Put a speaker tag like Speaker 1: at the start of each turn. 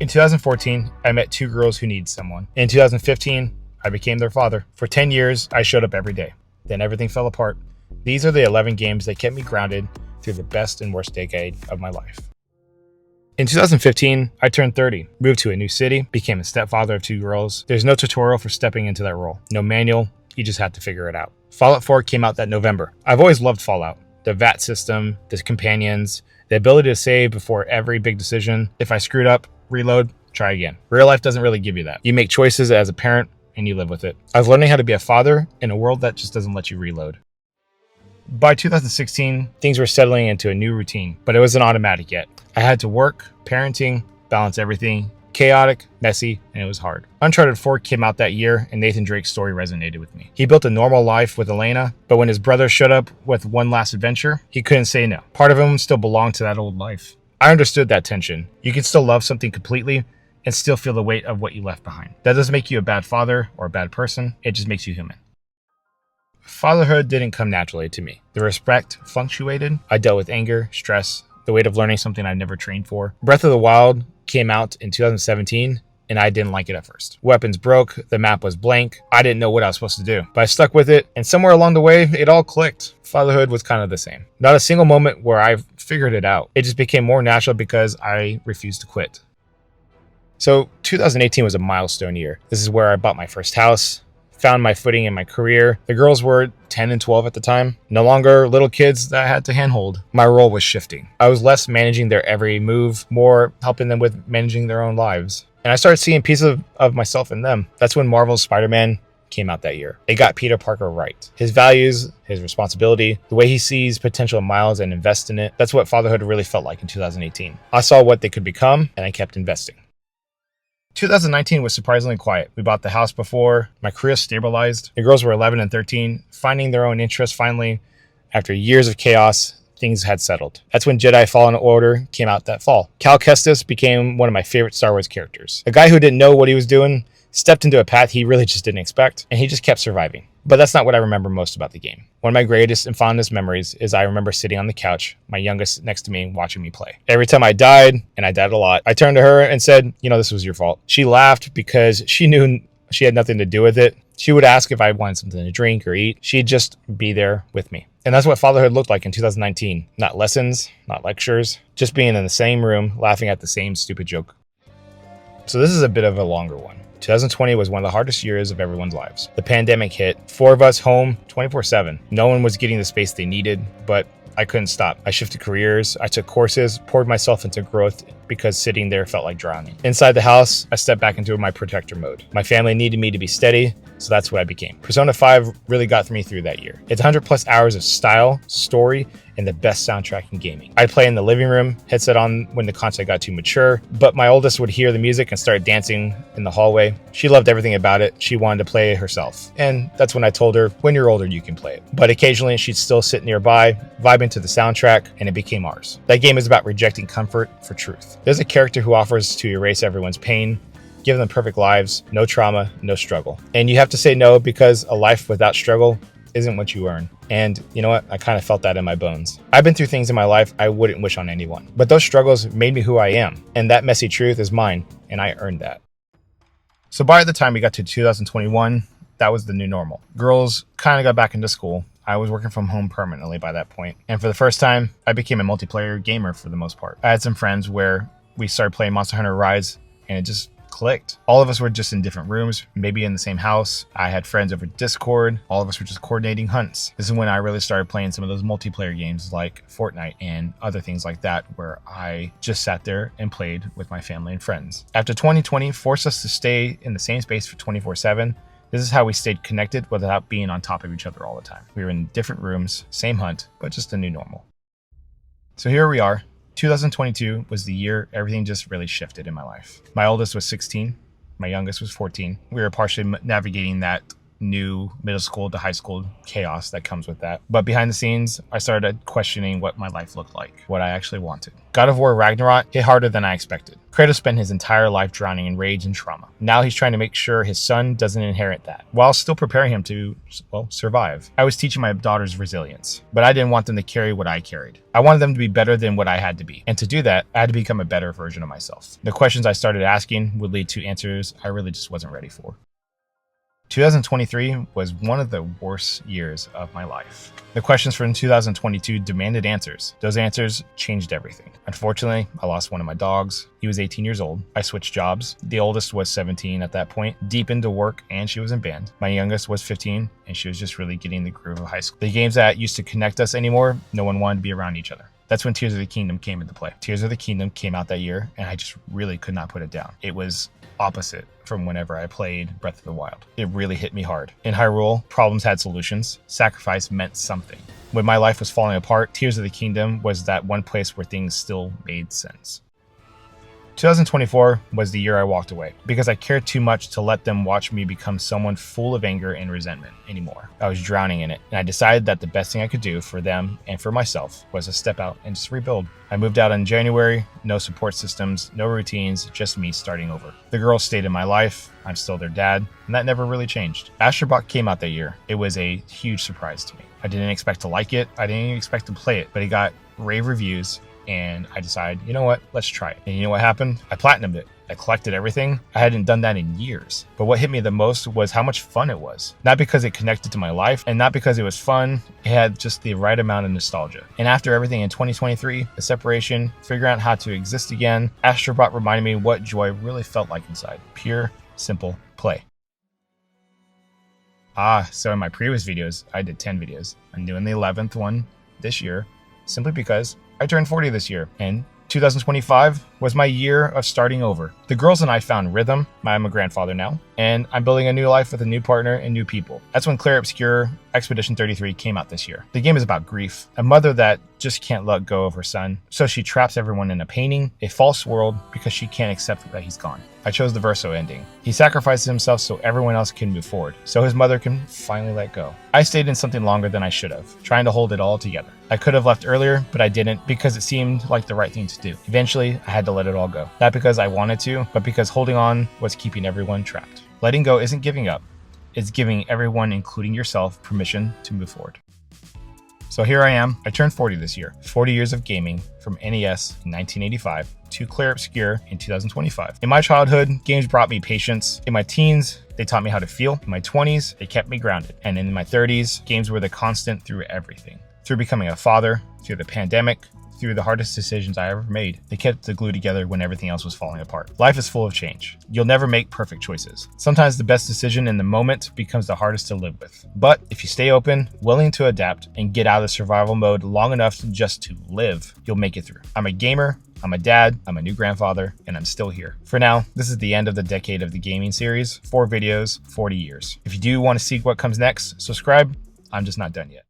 Speaker 1: In 2014, I met two girls who needed someone. In 2015, I became their father. For 10 years, I showed up every day. Then everything fell apart. These are the 11 games that kept me grounded through the best and worst decade of my life. In 2015, I turned 30, moved to a new city, became a stepfather of two girls. There's no tutorial for stepping into that role. No manual, you just had to figure it out. Fallout 4 came out that November. I've always loved Fallout. The VAT system, the companions, the ability to save before every big decision. If I screwed up, reload, try again. Real life doesn't really give you that. You make choices as a parent and you live with it. I was learning how to be a father in a world that just doesn't let you reload. By 2016, things were settling into a new routine, but it wasn't automatic yet. I had to work, parenting, balance everything. Chaotic, messy, and it was hard. Uncharted 4 came out that year, and Nathan Drake's story resonated with me. He built a normal life with Elena, but when his brother showed up with one last adventure, he couldn't say no. Part of him still belonged to that old life. I understood that tension. You can still love something completely and still feel the weight of what you left behind. That doesn't make you a bad father or a bad person. It just makes you human. Fatherhood didn't come naturally to me. The respect fluctuated. I dealt with anger, stress, the weight of learning something I'd never trained for. Breath of the Wild came out in 2017, and I didn't like it at first. Weapons broke, the map was blank. I didn't know what I was supposed to do, but I stuck with it, and somewhere along the way, it all clicked. Fatherhood was kind of the same. Not a single moment where I figured it out. It just became more natural because I refused to quit. So 2018 was a milestone year. This is where I bought my first house, found my footing in my career. The girls were 10 and 12 at the time. No longer little kids that I had to handhold. My role was shifting. I was less managing their every move, more helping them with managing their own lives. And I started seeing pieces of myself in them. That's when Marvel's Spider-Man came out that year. It got Peter Parker right. His values, his responsibility, the way he sees potential in Miles and invests in it. That's what fatherhood really felt like in 2018. I saw what they could become, and I kept investing. 2019 was surprisingly quiet. We bought the house before my career stabilized. The girls were 11 and 13, finding their own interests finally. After years of chaos, things had settled. That's when Jedi Fallen Order came out that fall. Cal Kestis became one of my favorite Star Wars characters. A guy who didn't know what he was doing, stepped into a path he really just didn't expect, and he just kept surviving. But that's not what I remember most about the game. One of my greatest and fondest memories is I remember sitting on the couch, my youngest next to me, watching me play. Every time I died, and I died a lot, I turned to her and said, this was your fault. She laughed because she knew she had nothing to do with it. She would ask if I wanted something to drink or eat. She'd just be there with me. And that's what fatherhood looked like in 2019. Not lessons, not lectures, just being in the same room, laughing at the same stupid joke. So this is a bit of a longer one. 2020 was one of the hardest years of everyone's lives. The pandemic hit, 4 of us home 24/7. No one was getting the space they needed, but I couldn't stop. I shifted careers, I took courses, poured myself into growth because sitting there felt like drowning. Inside the house, I stepped back into my protector mode. My family needed me to be steady, so that's what I became. Persona 5 really got me through that year. It's 100 plus hours of style, story, and the best soundtrack in gaming. I'd play in the living room, headset on when the content got too mature, but my oldest would hear the music and start dancing in the hallway. She loved everything about it. She wanted to play it herself. And that's when I told her, when you're older, you can play it. But occasionally she'd still sit nearby, vibing to the soundtrack, and it became ours. That game is about rejecting comfort for truth. There's a character who offers to erase everyone's pain, give them perfect lives, no trauma, no struggle. And you have to say no because a life without struggle isn't what you earn. And you know what? I kind of felt that in my bones. I've been through things in my life I wouldn't wish on anyone. But those struggles made me who I am. And that messy truth is mine, and I earned that. So by the time we got to 2021, that was the new normal. Girls kind of got back into school. I was working from home permanently by that point. And for the first time, I became a multiplayer gamer for the most part. I had some friends where we started playing Monster Hunter Rise, and it just clicked. All of us were just in different rooms, maybe in the same house. I had friends over Discord. All of us were just coordinating hunts. This is when I really started playing some of those multiplayer games like Fortnite and other things like that, where I just sat there and played with my family and friends. After 2020 forced us to stay in the same space for 24/7, this is how we stayed connected without being on top of each other all the time. We were in different rooms, same hunt, but just a new normal. So here we are. 2022 was the year everything just really shifted in my life. My oldest was 16. My youngest was 14. We were partially navigating that new middle school to high school chaos that comes with that. But behind the scenes, I started questioning what my life looked like, what I actually wanted. God of War Ragnarok hit harder than I expected. Kratos spent his entire life drowning in rage and trauma. Now he's trying to make sure his son doesn't inherit that, while still preparing him to, well, survive. I was teaching my daughters resilience, but I didn't want them to carry what I carried. I wanted them to be better than what I had to be. And to do that, I had to become a better version of myself. The questions I started asking would lead to answers I really just wasn't ready for. 2023 was one of the worst years of my life. The questions from 2022 demanded answers. Those answers changed everything. Unfortunately, I lost one of my dogs. He was 18 years old. I switched jobs. The oldest was 17 at that point, deep into work, and she was in band. My youngest was 15, and she was just really getting the groove of high school. The games that used to connect us anymore, no one wanted to be around each other. That's when Tears of the Kingdom came into play. Tears of the Kingdom came out that year, and I just really could not put it down. It was opposite from whenever I played Breath of the Wild. It really hit me hard. In Hyrule, problems had solutions. Sacrifice meant something. When my life was falling apart, Tears of the Kingdom was that one place where things still made sense. 2024 was the year I walked away because I cared too much to let them watch me become someone full of anger and resentment anymore. I was drowning in it, and I decided that the best thing I could do for them and for myself was to step out and just rebuild. I moved out in January, no support systems, no routines, just me starting over. The girls stayed in my life, I'm still their dad, and that never really changed. Astro came out that year. It was a huge surprise to me. I didn't expect to like it, I didn't even expect to play it, but it got rave reviews. And I decided, you know what, let's try it. And you know what happened? I platinumed it. I collected everything. I hadn't done that in years. But what hit me the most was how much fun it was. Not because it connected to my life, and not because it was fun, it had just the right amount of nostalgia. And after everything in 2023, the separation, figuring out how to exist again, Astrobot reminded me what joy really felt like inside. Pure, simple play. So in my previous videos, I did 10 videos. I'm doing the 11th one this year, simply because I turned 40 this year, and 2025 was my year of starting over. The girls and I found rhythm. I'm a grandfather now, and I'm building a new life with a new partner and new people. That's when Clair Obscur Expedition 33 came out this year. The game is about grief, a mother that just can't let go of her son, so she traps everyone in a painting, a false world, because she can't accept that he's gone. I chose the Verso ending. He sacrifices himself so everyone else can move forward, so his mother can finally let go. I stayed in something longer than I should have, trying to hold it all together. I could have left earlier, but I didn't because it seemed like the right thing to do. Eventually, I had to let it all go. Not because I wanted to, but because holding on was keeping everyone trapped. Letting go isn't giving up. It's giving everyone, including yourself, permission to move forward. So here I am. I turned 40 this year. 40 years of gaming, from NES in 1985 to Clair Obscur in 2025. In my childhood, games brought me patience. In my teens, they taught me how to feel. In my 20s, they kept me grounded. And in my 30s, games were the constant through everything. Through becoming a father, through the pandemic, through the hardest decisions I ever made, they kept the glue together when everything else was falling apart. Life is full of change. You'll never make perfect choices. Sometimes the best decision in the moment becomes the hardest to live with. But if you stay open, willing to adapt, and get out of survival mode long enough just to live, you'll make it through. I'm a gamer, I'm a dad, I'm a new grandfather, and I'm still here. For now, this is the end of the decade of the gaming series. 4 videos, 40 years. If you do want to see what comes next, subscribe. I'm just not done yet.